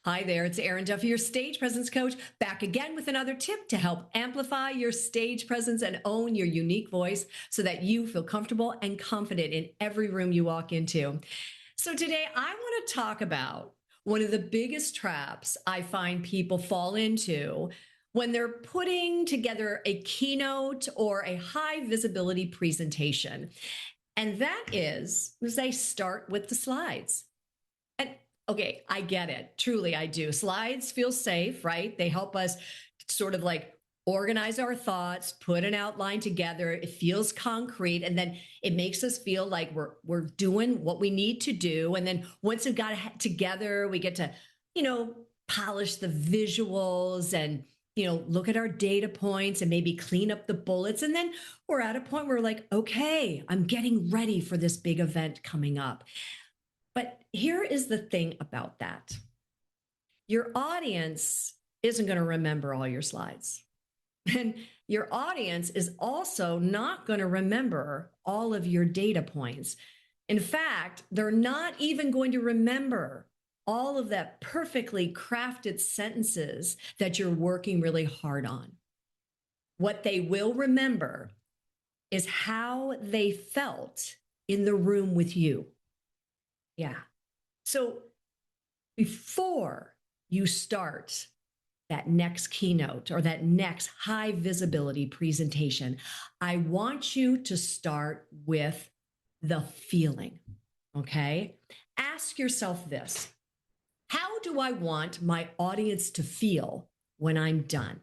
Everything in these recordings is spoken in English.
Hi there, it's Erin Duffy, your stage presence coach, back again with another tip to help amplify your stage presence and own your unique voice so that you feel comfortable and confident in every room you walk into. So today I want to talk about one of the biggest traps I find people fall into when they're putting together a keynote or a high visibility presentation. And that is they start with the slides. And okay, I get it. Truly, I do. Slides feel safe, right? They help us sort of like organize our thoughts, put an outline together. It feels concrete, and then it makes us feel like we're doing what we need to do. And then once we've got it together, we get to, polish the visuals and look at our data points and maybe clean up the bullets. And then we're at a point where we're like, okay, I'm getting ready for this big event coming up. But here is the thing about that. Your audience isn't going to remember all your slides. And your audience is also not going to remember all of your data points. In fact, they're not even going to remember all of that perfectly crafted sentences that you're working really hard on. What they will remember is how they felt in the room with you. Yeah. So before you start that next keynote or that next high visibility presentation, I want you to start with the feeling. Okay. Ask yourself this: how do I want my audience to feel when I'm done?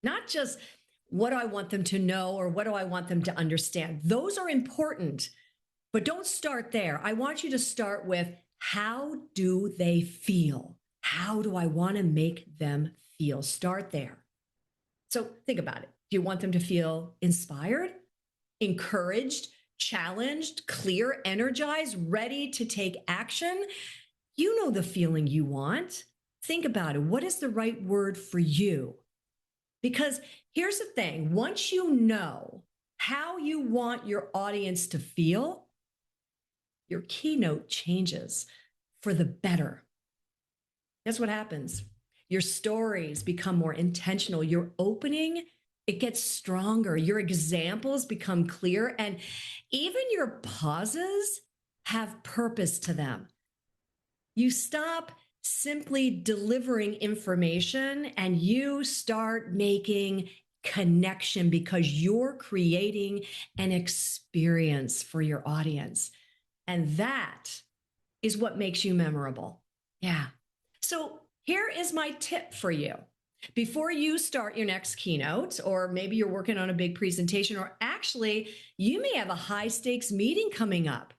Not just what do I want them to know or what do I want them to understand. Those are important. But don't start there. I want you to start with, how do they feel? How do I want to make them feel? Start there. So think about it. Do you want them to feel inspired, encouraged, challenged, clear, energized, ready to take action? You know the feeling you want. Think about it. What is the right word for you? Because here's the thing. Once you know how you want your audience to feel, your keynote changes for the better. That's what happens. Your stories become more intentional. Your opening, it gets stronger. Your examples become clear. And even your pauses have purpose to them. You stop simply delivering information and you start making connection because you're creating an experience for your audience. And that is what makes you memorable. Yeah. So here is my tip for you. Before you start your next keynote, or maybe you're working on a big presentation, or actually you may have a high stakes meeting coming up.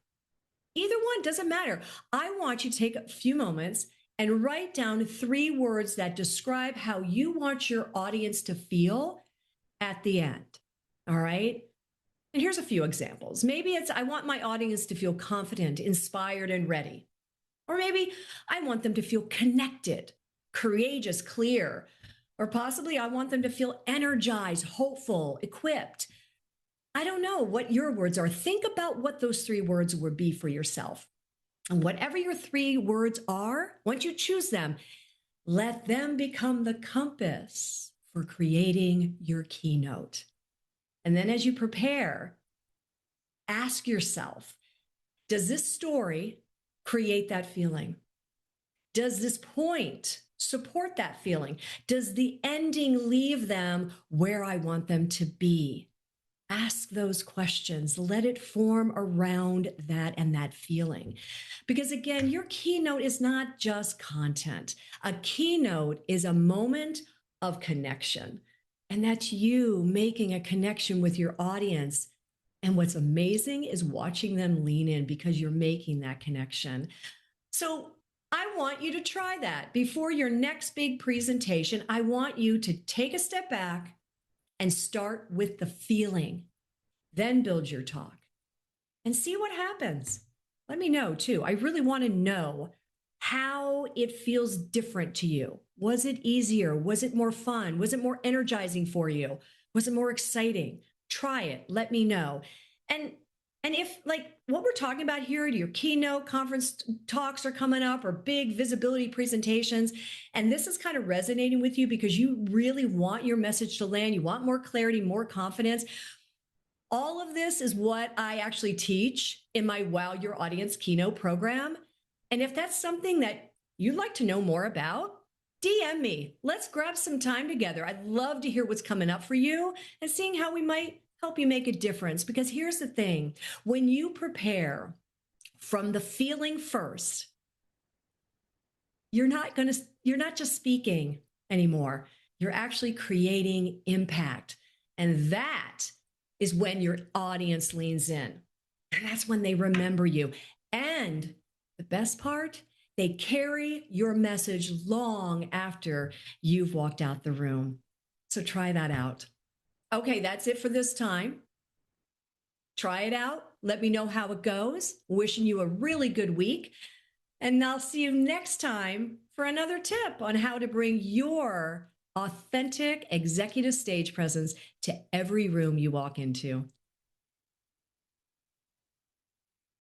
Either one, doesn't matter. I want you to take a few moments and write down 3 words that describe how you want your audience to feel at the end. All right? And here's a few examples. Maybe it's, I want my audience to feel confident, inspired, and ready. Or maybe I want them to feel connected, courageous, clear. Or possibly I want them to feel energized, hopeful, equipped. I don't know what your words are. Think about what those 3 words would be for yourself. And whatever your 3 words are, once you choose them, let them become the compass for creating your keynote. And then as you prepare, ask yourself, does this story create that feeling? Does this point support that feeling? Does the ending leave them where I want them to be? Ask those questions. Let it form around that and that feeling. Because again, your keynote is not just content. A keynote is a moment of connection. And that's you making a connection with your audience. And what's amazing is watching them lean in because you're making that connection. So I want you to try that. Before your next big presentation, I want you to take a step back and start with the feeling. Then build your talk and see what happens. Let me know too. I really want to know how it feels different to you. Was it easier? Was it more fun? Was it more energizing for you? Was it more exciting? Try it. Let me know. And And if like what we're talking about here, your keynote conference talks are coming up or big visibility presentations, and this is kind of resonating with you because you really want your message to land, you want more clarity, more confidence. All of this is what I actually teach in my Wow Your Audience Keynote program. And if that's something that you'd like to know more about, DM me. Let's grab some time together. I'd love to hear what's coming up for you and seeing how we might help you make a difference. Because here's the thing, when you prepare from the feeling first, you're not just speaking anymore. You're actually creating impact. And that is when your audience leans in. And that's when they remember you. And the best part, they carry your message long after you've walked out the room. So try that out. Okay, that's it for this time. Try it out. Let me know how it goes. Wishing you a really good week. And I'll see you next time for another tip on how to bring your authentic executive stage presence to every room you walk into.